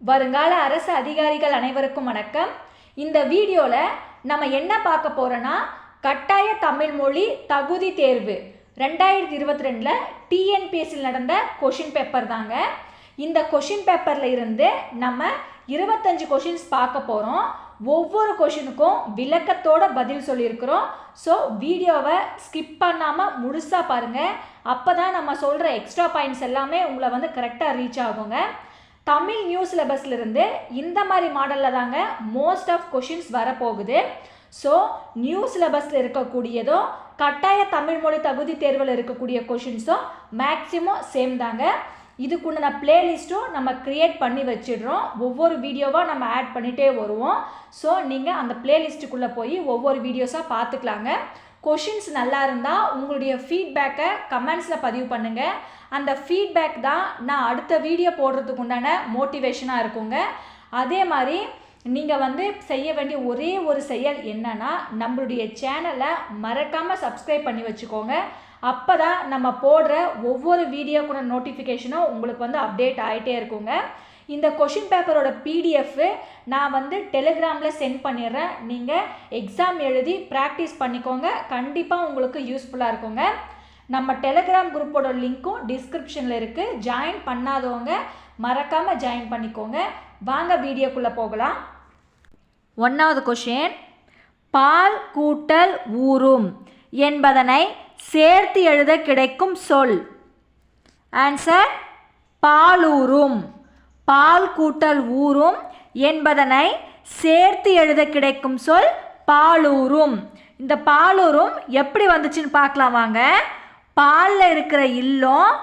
வருங்கால அரசு அதிகாரிகள் அனைவருக்கும் வணக்கம். இந்த வீடியோவில் நம்ம என்ன பார்க்க போகிறோன்னா, கட்டாய தமிழ் மொழி தகுதி தேர்வு 2022 டிஎன்பிஎஸ்சியில் நடந்த கொஷின் பேப்பர் தாங்க. இந்த கொஷின் பேப்பரில் இருந்து நம்ம 25 கொஷின்ஸ் பார்க்க போகிறோம். ஒவ்வொரு கொஷினுக்கும் விளக்கத்தோட பதில் சொல்லியிருக்கிறோம். ஸோ வீடியோவை ஸ்கிப் பண்ணாமல் முழுசாக பாருங்கள். அப்போ தான் நம்ம சொல்கிற எக்ஸ்ட்ரா பாயிண்ட்ஸ் எல்லாமே உங்களை கரெக்டாக ரீச் ஆகுங்க. தமிழ் நியூ சிலபஸ்லேருந்து இந்த மாதிரி மாடலில் தாங்க மோஸ்ட் ஆஃப் கொஷின்ஸ் வரப்போகுது. ஸோ நியூ சிலபஸில் இருக்கக்கூடியதோ கட்டாய தமிழ் மொழி தகுதி தேர்வில் இருக்கக்கூடிய கொஷின்ஸும் மேக்ஸிமம் சேம் தாங்க. இதுக்குண்டான பிளேலிஸ்ட்டும் நம்ம க்ரியேட் பண்ணி வச்சிடுறோம். ஒவ்வொரு வீடியோவாக நம்ம ஆட் பண்ணிகிட்டே வருவோம். ஸோ நீங்கள் அந்த பிளேலிஸ்ட்டுக்குள்ளே போய் ஒவ்வொரு வீடியோஸாக பார்த்துக்கலாங்க. கொஷின்ஸ் நல்லா இருந்தால் உங்களுடைய ஃபீட்பேக்கை கமெண்ட்ஸில் பதிவு பண்ணுங்கள். அந்த ஃபீட்பேக் தான் நான் அடுத்த வீடியோ போடுறதுக்கு உண்டான மோட்டிவேஷனாக இருக்குங்க. அதே மாதிரி நீங்கள் செய்ய வேண்டிய ஒரே ஒரு செயல் என்னன்னா, நம்மளுடைய சேனலை மறக்காமல் சப்ஸ்கிரைப் பண்ணி வச்சுக்கோங்க. அப்போ தான் நம்ம போடுற ஒவ்வொரு வீடியோக்குள்ள நோட்டிஃபிகேஷனும் உங்களுக்கு அப்டேட் ஆகிட்டே இருக்குங்க. இந்த கொஷின் பேப்பரோட பிடிஎஃப் நான் டெலிகிராமில் சென்ட் பண்ணிடுறேன். நீங்கள் எக்ஸாம் எழுதி ப்ராக்டிஸ் பண்ணிக்கோங்க. கண்டிப்பாக உங்களுக்கு யூஸ்ஃபுல்லாக இருக்குங்க. நம்ம டெலிகிராம் குரூப்போட லிங்க்கும் டிஸ்கிரிப்ஷனில் இருக்குது. ஜாயின் பண்ணாதவங்க மறக்காமல் ஜாயின் பண்ணிக்கோங்க. வாங்க வீடியோக்குள்ளே போகலாம். 1வது கொஷின், பால் கூட்டல் ஊரும் என்பதனை சேர்த்து எழுத கிடைக்கும் சொல். ஆன்சர் பாலூரும். பால் கூட்டல் ஊரும் என்பதனை சேர்த்து எழுத கிடைக்கும் சொல் பாலூரும். இந்த பாலூரும் எப்படி வந்துச்சுன்னு பார்க்கலாம் வாங்க. பாலில் இருக்கிற இல்லம்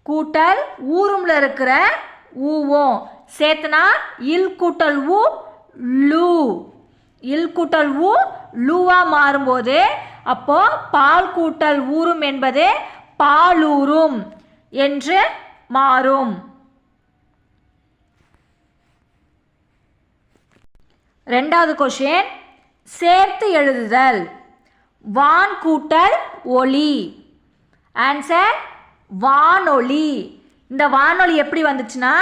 கூட்டல் ஊரும்ல இருக்கிற ஊவும் சேர்த்துனா இல் கூட்டல் ஊ லூ. இல் கூட்டல் ஊ லூவா மாறும்போது அப்போ பால் கூட்டல் ஊரும் என்பது பாலூரும் என்று மாறும். 2வது கொஷின், சேர்த்து எழுதுதல். வான் கூட்டல் ஒளி. ஆன்சர் வானொலி. இந்த வானொலி எப்படி வந்துச்சுன்னா,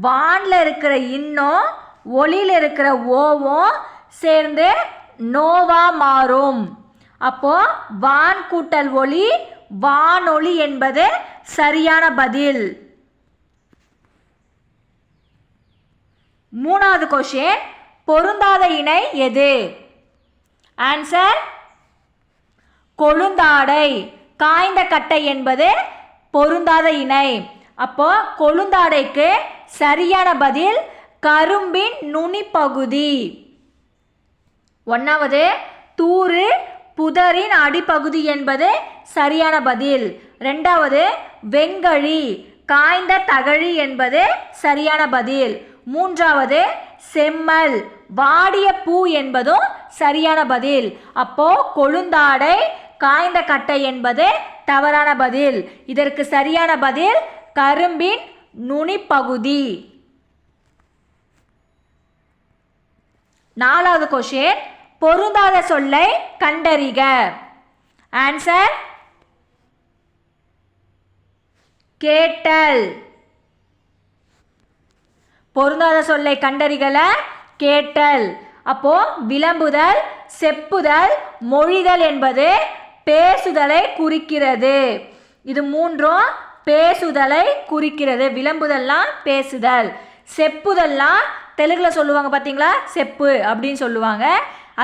வானில் இருக்கிற இன்னும் ஒளியில் இருக்கிற ஓவும் சேர்ந்து நோவா மாறும். அப்போ வான் கூட்டல் ஒளி வானொலி என்பது சரியான பதில். 3வது கொஷின், பொருந்தாத இணை எது? ஆன்சர் கொழுந்தாடை. காய்ந்த கட்டை என்பது பொருந்தாத இணை. அப்போ கொழுந்தாடைக்கு சரியான பதில் கரும்பின் நுனி பகுதி. 1வது தூறு புதரின் அடிப்பகுதி என்பது சரியான பதில். 2வது வெங்கழி காய்ந்த தகழி என்பது சரியான பதில். 3வது செம்மல் வாடிய பூ என்பதும் சரியான பதில். அப்போ கொழுந்தாடை காய்ந்த கட்டை என்பது தவறான பதில். இதற்கு சரியான பதில் கரும்பின் நுனி பகுதி. 4வது கொஷின், பொருந்தாத சொல்லை கண்டறிக. ஆன்சர் கேட்டல். பொருந்தாத சொல்லை கண்டறிகல கேட்டல். அப்போ விளம்புதல் செப்புதல் மொழிதல் என்பது பேசுதலை குறிக்கிறது. இது மூன்றும் பேசுதலை குறிக்கிறது. விளம்புதல்லாம் பேசுதல், செப்புதல்லாம் தெலுங்குல சொல்லுவாங்க பார்த்தீங்களா, செப்பு அப்படின்னு சொல்லுவாங்க,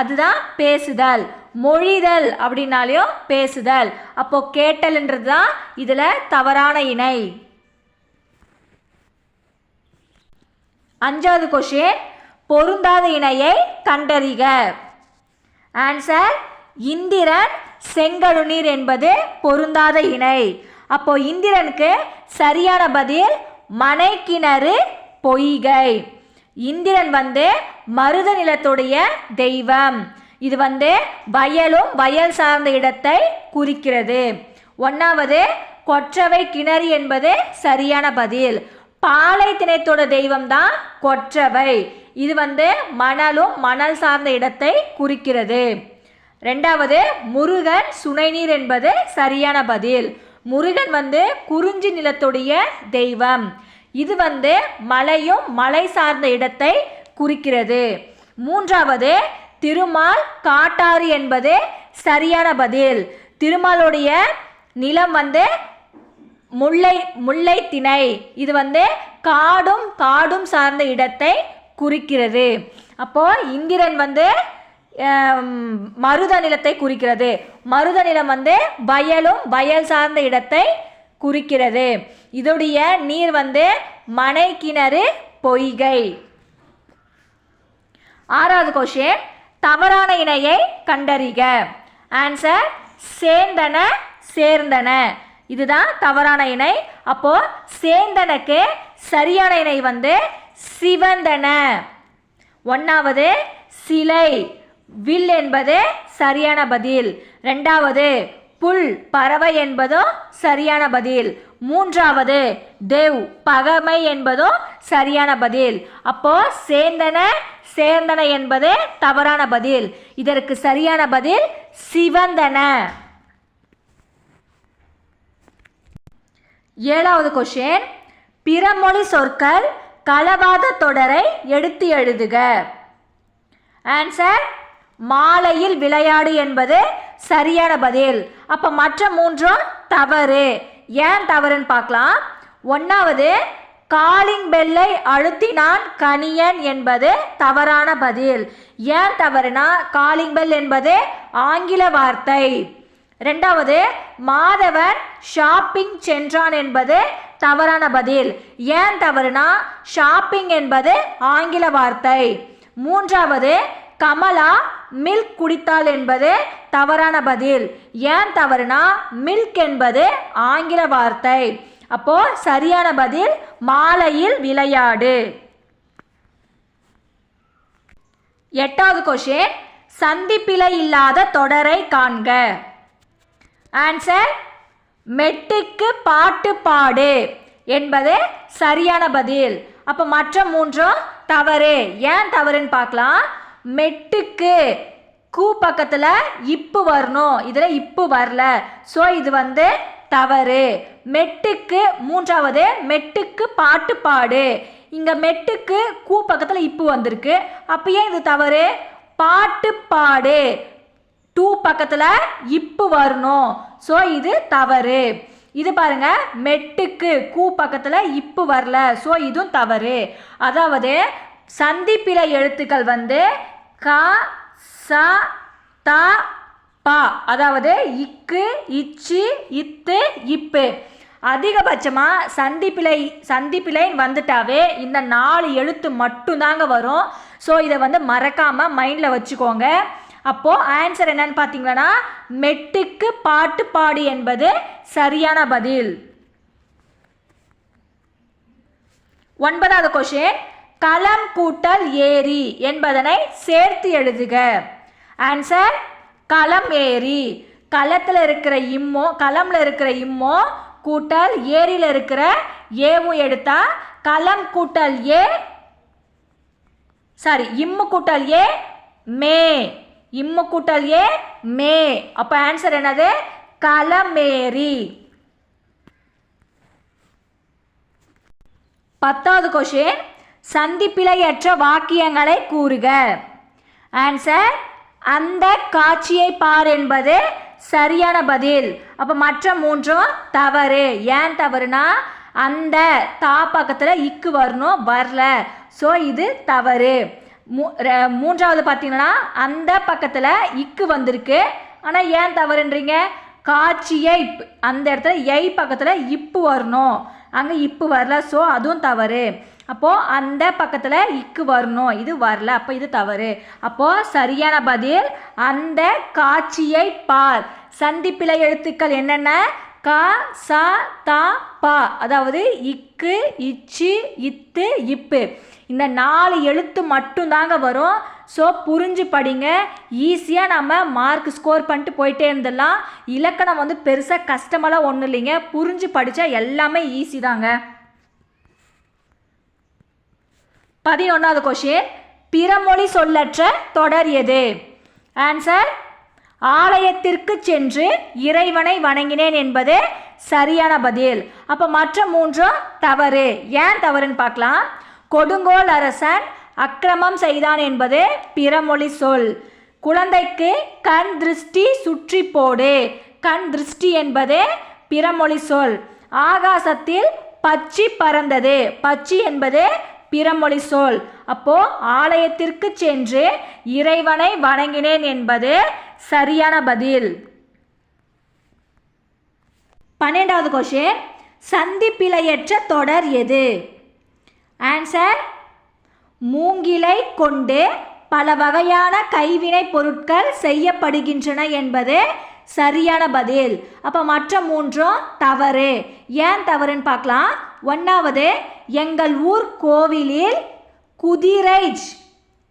அதுதான் பேசுதல். மொழிதல் அப்படின்னாலையும் பேசுதல். அப்போ கேட்டல்ன்றது தான் இதில் தவறான இணை. 5வது கொஷின், பொருந்தாத இணையை கண்டறிக. ஆன்சர் இந்திரன் செங்கழுநீர் என்பது பொருந்தாத இணை. அப்போ இந்திரனுக்கு சரியான பதில் மனைக்கிணறு பொய்கை. இந்திரன் மருத நிலத்துடைய தெய்வம். இது வயலும் வயல் சார்ந்த இடத்தை குறிக்கிறது. 1வது கொற்றவை கிணறு என்பது சரியான பதில். பாலை திணைத்தோட தெய்வம் தான் கொற்றவை. இது மணலும் மணல் சார்ந்த இடத்தை குறிக்கிறது. 2வது முருகன் சுனைநீர் என்பது சரியான பதில். முருகன் குறிஞ்சி நிலத்துடைய தெய்வம். இது வந்து மலையும் மலை சார்ந்த இடத்தை குறிக்கிறது. மூன்றாவது திருமால் காட்டாறு என்பது சரியான பதில். திருமாலுடைய நிலம் வந்து முல்லை திணை. இது வந்து காடும் சார்ந்த இடத்தை குறிக்கிறது. அப்போ இந்திரன் வந்து மருத நிலத்தை குறிக்கிறது. மருத நிலம் வந்து வயல் சார்ந்த இடத்தை குறிக்கிறது. இதோடைய நீர் வந்து மனை கிணறு பொய்கை. ஆறாவது கொஸ்டின், தவறான இணையை கண்டறிக. ஆன்சர் சேந்தன சேர்ந்தன. இதுதான் தவறான இணை. அப்போ சேந்தனுக்கு சரியான இணை வந்து சிவந்தன. ஒன்றாவது சிலை வில் என்பது சரியான பதில். ரெண்டாவது புல் பறவை என்பதும் சரியான பதில். மூன்றாவது தேவ் பகமை என்பதும் சரியான பதில். அப்போ சேர்ந்தன என்பது தவறான பதில். இதற்கு சரியான பதில் சிவந்தன. ஏழாவது கொஸ்டின், பிறமொழி சொற்கள் களவாத தொடரை எடுத்து எழுதுக. ஆன்சர் மாலையில் விளையாடு என்பது சரியான பதில். அப்போ மற்ற மூன்றும் தவறு. ஏன் தவறுன்னு பார்க்கலாம். ஒன்றாவது காலிங் பெல்லை அழுத்தினான் கணியன் என்பது தவறான பதில். ஏன் தவறுனா காலிங் பெல் என்பது ஆங்கில வார்த்தை. ரெண்டாவது மாதவன் ஷாப்பிங் சென்றான் என்பது தவறான பதில். ஏன் தவறுனா ஷாப்பிங் என்பது ஆங்கில வார்த்தை. மூன்றாவது கமலா மில்க் குடித்தாள் என்பது தவறான பதில். ஏன் தவறுனா மில்க் என்பது ஆங்கில வார்த்தை. அப்போ சரியான பதில் மாலையில் விளையாடு. எட்டாவது கொஸ்டின், சந்திப்பிழை இல்லாத தொடரை காண்க. ஆன்சர் மெட்டுக்கு பாட்டு பாடு என்பது சரியான பதில். அப்போ மற்ற மூன்றும் தவறு. ஏன் தவறுன்னு பார்க்கலாம். மெட்டுக்கு கூ பக்கத்தில் இப்பு வரணும், இதில் இப்பு வரல. ஸோ இது வந்து தவறு. மெட்டுக்கு மூன்றாவது மெட்டுக்கு பாட்டு பாடு. இங்கே மெட்டுக்கு கூ பக்கத்தில் இப்பு வந்திருக்கு. அப்போ ஏன் இது தவறு? பாட்டு பாடு டூ பக்கத்தில் இப்பு வரணும். ஸோ இது தவறு. இது பாருங்க, மெட்டுக்கு கூ பக்கத்தில் இப்பு வரல. ஸோ இதுவும் தவறு. அதாவது சந்திப்பிழை எழுத்துக்கள் வந்து க ச த ப, அதாவது இக்கு இச்சு இத்து இப்பு. அதிகபட்சமாக சந்திப்பிழை வந்துட்டாவே இந்த 4 எழுத்து மட்டும்தாங்க வரும். ஸோ இதை வந்து மறக்காமல் மைண்டில் வச்சுக்கோங்க. அப்போது ஆன்சர் என்னன்னு பார்த்தீங்கன்னா மெட்டுக்கு பாட்டு பாடு என்பது சரியான பதில். 9வது கொஸ்டின், களம் கூட்டல் ஏரி என்பதனை சேர்த்து எழுதுக. ஆன்சர் களம் ஏரி. களத்தில் இருக்கிற இம்மோ கூட்டல் ஏரியில் இருக்கிற ஏவும் எடுத்தா களம் கூட்டல் ஏ இம்மு கூட்டல் ஏ மே. இம்மு கூட்டல் ஏ மே. அப்போ ஆன்சர் என்னது? களமேரி. 10வது கொஸ்டின், சந்திப்பிழையற்ற வாக்கியங்களை கூறுக. ஆன்சர் அந்த காட்சியை பார் என்பது சரியான பதில். அப்போ மற்ற மூன்றும் தவறு. ஏன் தவறுனா அந்த தா பக்கத்தில் இக்கு வரணும், வரல. ஸோ இது தவறு. மூன்றாவது பார்த்தீங்கன்னா அந்த பக்கத்தில் இக்கு வந்திருக்கு. ஆனால் ஏன் தவறுன்றீங்க? காட்சியை அந்த இடத்துல எய் பக்கத்தில் இப்பு வரணும், அங்கே இப்பு வரல. ஸோ அதுவும் தவறு. அப்போது அந்த பக்கத்தில் இக்கு வரணும், இது வரல. அப்போ இது தவறு. அப்போது சரியான பதில் அந்த காட்சியை பார். சந்திப்பிழை எழுத்துக்கள் என்னென்ன? க ச த ப, அதாவது இக்கு இச்சு இத்து இப்பு. இந்த 4 எழுத்து மட்டும்தாங்க வரும். ஸோ புரிஞ்சு படிங்க. ஈஸியாக நம்ம மார்க் ஸ்கோர் பண்ணிட்டு போயிட்டே இருந்துடலாம். இலக்கணம் வந்து பெருசாக கஷ்டமெல்லாம் ஒன்றும் இல்லைங்க. புரிஞ்சு படித்தா எல்லாமே ஈஸி தாங்க. 11வது கொஸ்டின், பிறமொழி சொல்லற்ற தொடர் எது? ஆன்சர் ஆலயத்திற்கு சென்று இறைவனை வணங்கினேன் என்பது சரியான பதில். அப்போ மற்ற மூன்றும் தவறு. ஏன் தவறுன்னு பார்க்கலாம். கொடுங்கோல் அரசன் அக்கிரமம் செய்தான் என்பது பிறமொழி சொல். குழந்தைக்கு கண் திருஷ்டி சுற்றி போடு, கண் திருஷ்டி என்பது பிறமொழி சொல். ஆகாசத்தில் பச்சி பறந்தது, பச்சி என்பது பிறமொழி சொல். அப்போ ஆலயத்திற்கு சென்று இறைவனை வணங்கினேன் என்பது சரியான பதில். 12வது கொஸ்டின், சந்திப்பிழையற்ற தொடர் எது? ஆன்சர், மூங்கிலை கொண்டு பல வகையான கைவினை பொருட்கள் செய்யப்படுகின்றன என்பது சரியான பதில். அப்போ மற்ற மூன்றும் தவறு. ஏன் தவறுன்னு பார்க்கலாம். 1வது, எங்கள் ஊர் கோவிலில் குதிரை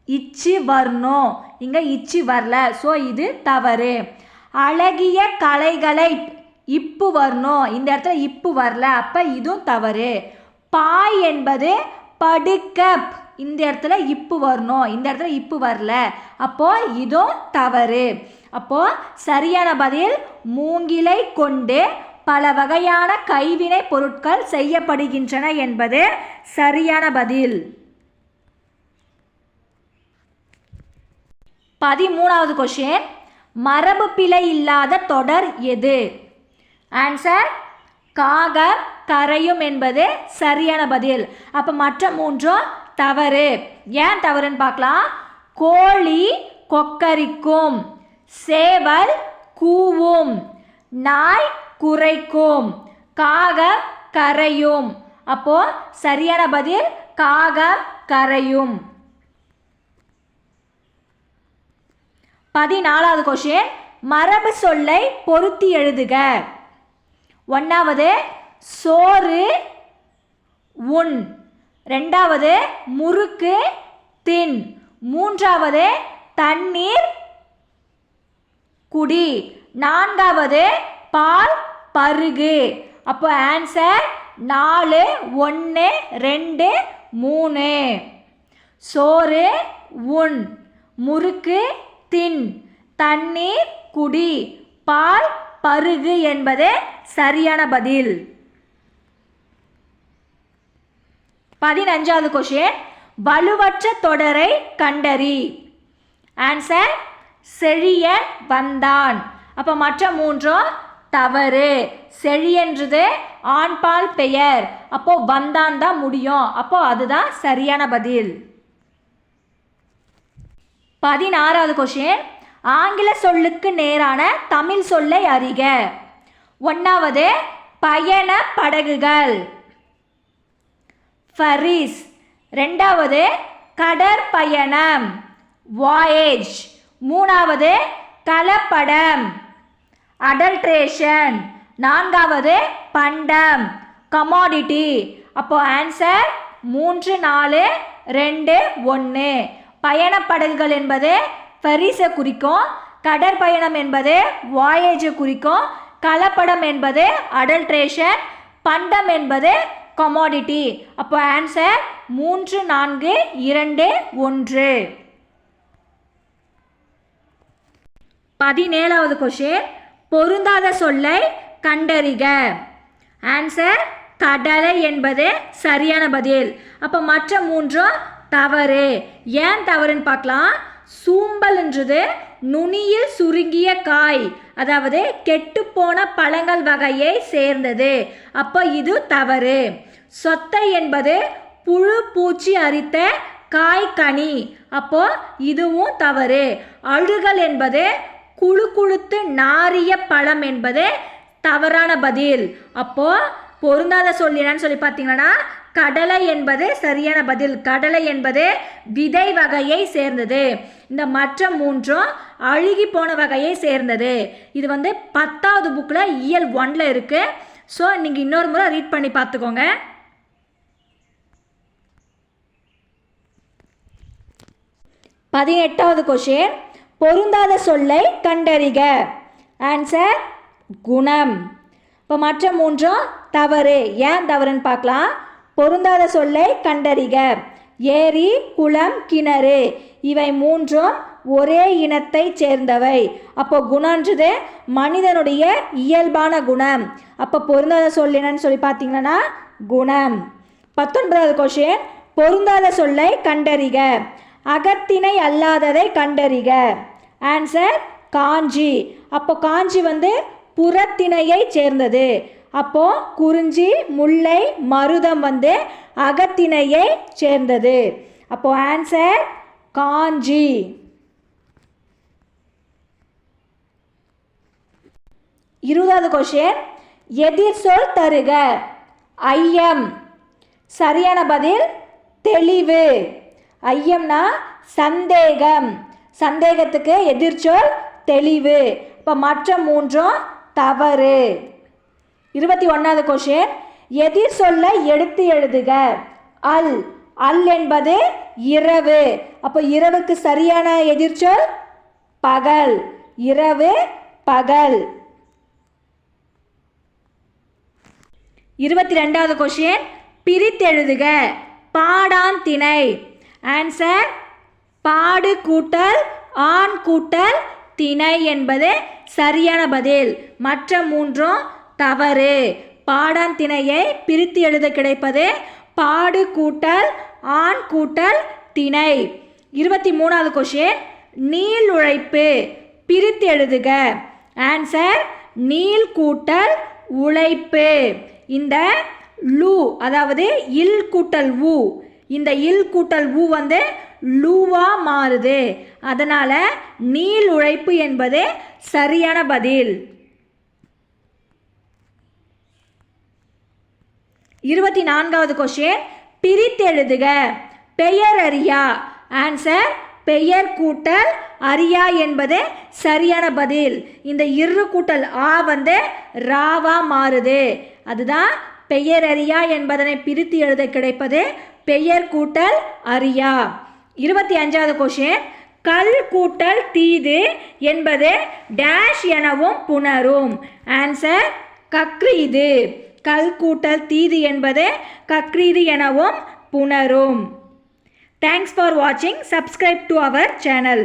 இச்சு வரணும், இங்கே இச்சு வரல, ஸோ இது தவறு. அழகிய கலைகளை இப்பு வரணும், இந்த இடத்துல இப்பு வரல, அப்போ இதுவும் தவறு. பாய் என்பது படுக்க, இந்த இடத்துல இப்பு வரணும், இந்த இடத்துல இப்பு வரல, அப்போ இதுவும் தவறு. அப்போ சரியான பதில் மூங்கிலை கொண்டு பல வகையான கைவினை பொருட்கள் செய்யப்படுகின்றன என்பது சரியான பதில். 13வது கொஸ்டின், மரபு பிழை இல்லாத தொடர் எது? ஆன்சர், காகம் கரையும் என்பது சரியான பதில். அப்போ மற்ற மூன்றும் தவறு. ஏன் தவறுன்னு பார்க்கலாம். கோழி கொக்கரிக்கும், சேவல் கூவும், நாய் குரைக்கும், காகம் கரையும். அப்போ சரியான பதில் காகம் கரையும். 14வது கொஸ்டின், மரபு சொல்லை பொருத்தி எழுதுக. 1வது, சோறு உண். 2வது, முறுக்கு தின். 3வது, தண்ணீர் குடி. 4வது, பால் பருகு. அப்போ ஆன்சர் 4, 1, 2, 3. சோறு உண், முறுக்கு தின், தண்ணீர் குடி, பால் பருகு என்பது சரியான பதில். 15வது கொஸ்டின், வலுவற்ற தொடரை கண்டறி. ஆன்சர், செழியன் வந்தான். அப்போ மற்ற மூன்றும் தவறு. செழியன்றது ஆண்பால் பெயர், அப்போ வந்தான் தான் முடியும், அப்போ அதுதான் சரியான பதில். 16வது கொஸ்டின், ஆங்கில சொல்லுக்கு நேரான தமிழ் சொல்லை அறிக. 1வது, பயண படகுகள் ஃபரிஸ். 2வது, கடற்பயணம் வாயேஜ். 3வது, கலப்படம் அடல்ட்ரேஷன். 4வது, பண்டம் கமாடிட்டி. அப்போ ஆன்சர் 3, 4, 2, 1. பயணப்படகுகள் என்பது ஃபரிஸை குறிக்கும், கடற்பயணம் என்பது வாயேஜை குறிக்கும், கலப்படம் என்பது அடல்ட்ரேஷன், பண்டம் என்பது கமாடிட்டி. அப்போ ஆன்சர் 3, 4, 2, 1. 17வது கொஸ்டின், பொருந்தாத சொல்லை கண்டறிக. ஆன்சர், கடலை என்பது சரியான பதில். அப்போ மற்ற மூன்றும் தவறு. ஏன் தவறுன்னு பார்க்கலாம். சூம்பல்ன்றது நுனியில் சுருங்கிய காய், அதாவது கெட்டுப்போன பழங்கள் வகையை சேர்ந்தது, அப்போ இது தவறு. சொத்தை என்பது புழு பூச்சி அரித்த காய் கனி, அப்போ இதுவும் தவறு. அழுகல் என்பது குழு குழுத்து நாரிய பழம் என்பது தவறான பதில். அப்போ பொருந்தாத சொல் என்னன்னு சொல்லி பார்த்தீங்கன்னா கடலை என்பது சரியான பதில். கடலை என்பது விதை வகையை சேர்ந்தது. இந்த மற்ற மூன்றும் அழுகி போன வகையை சேர்ந்தது. இது 10வது புக்கில் இயல் 1ல் இருக்கு. ஸோ நீங்கள் இன்னொரு முறை ரீட் பண்ணி பார்த்துக்கோங்க. 18வது கொஸ்டின், பொருந்தாத சொல்லை கண்டறிக. ஆன்சர், குணம். இப்போ மற்ற மூன்றும் தவறு. ஏன் தவறுன்னு பார்க்கலாம். பொருந்தாத சொல்லை கண்டறிக. ஏரி, குளம், கிணறு இவை மூன்றும் ஒரே இனத்தை சேர்ந்தவை. அப்போ குணன்றது மனிதனுடைய இயல்பான குணம். அப்போ பொருந்தாத சொல் என்னன்னு சொல்லி பார்த்தீங்கன்னா குணம். 19வது கொஸ்டின், பொருந்தாத சொல்லை கண்டறிக. அகத்திணை அல்லாததை கண்டறிக. ஆன்சர் காஞ்சி. அப்போ காஞ்சி புறத்திணையை சேர்ந்தது. அப்போ குறிஞ்சி, முல்லை, மருதம் அகத்திணையை சேர்ந்தது. அப்போ ஆன்சர் காஞ்சி. 20வது கொஸ்டின், எதிர் சொல் தருக. ஐயம். சரியான பதில் தெளிவு. ஐயம்னா சந்தேகம். சந்தேகத்துக்கு எதிர்ச்சொல் தெளிவு. இப்போ மற்ற மூன்றும் தவறு. 21வது கொஸ்டின், எதிர் சொல்லை எடுத்து எழுதுக. அல். அல் என்பது இரவு. அப்போ இரவுக்கு சரியான எதிர்ச்சொல் பகல். இரவு, பகல். 22வது கொஸ்டின், பிரித்தெழுதுக. பாடான் திணை. ஆன்சர் பாடு கூட்டல் ஆண் கூட்டல் திணை என்பது சரியான பதில். மற்ற மூன்றும் தவறு. பாடான் திணையை பிரித்து எழுத கிடைப்பது பாடு கூட்டல் ஆண் கூட்டல் திணை. 23வது கொஸ்டின், நீள் உழைப்பு. பிரித்து எழுதுக. ஆன்சர் நீள் கூட்டல் உழைப்பு. இந்த லூ அதாவது இல் கூட்டல் ஊ, இந்த இல் கூட்டல் ஊ லூவா மாறுது. அதனால நீள் உழைப்பு என்பது சரியான பதில். 24வது கொஸ்டின், பிரித்தெழுதுக. பெயர் அறியா. ஆன்சர் பெயர் கூட்டல் அறியா என்பது சரியான பதில். இந்த இரு கூட்டல் ஆ ராவா மாறுது. அதுதான் பெயர் அறியா என்பதனை பிரித்து எழுத கிடைப்பது பெயர் கூட்டல் அறியா. 25வது கொஸ்டின், கல் கூட்டல் தீது என்பது டேஷ் எனவும் புணரும். ஆன்சர் கக்ரீது. கல் கூட்டல் தீது என்பது கக்ரீது எனவும் புணரும். Thanks for watching. Subscribe to our channel.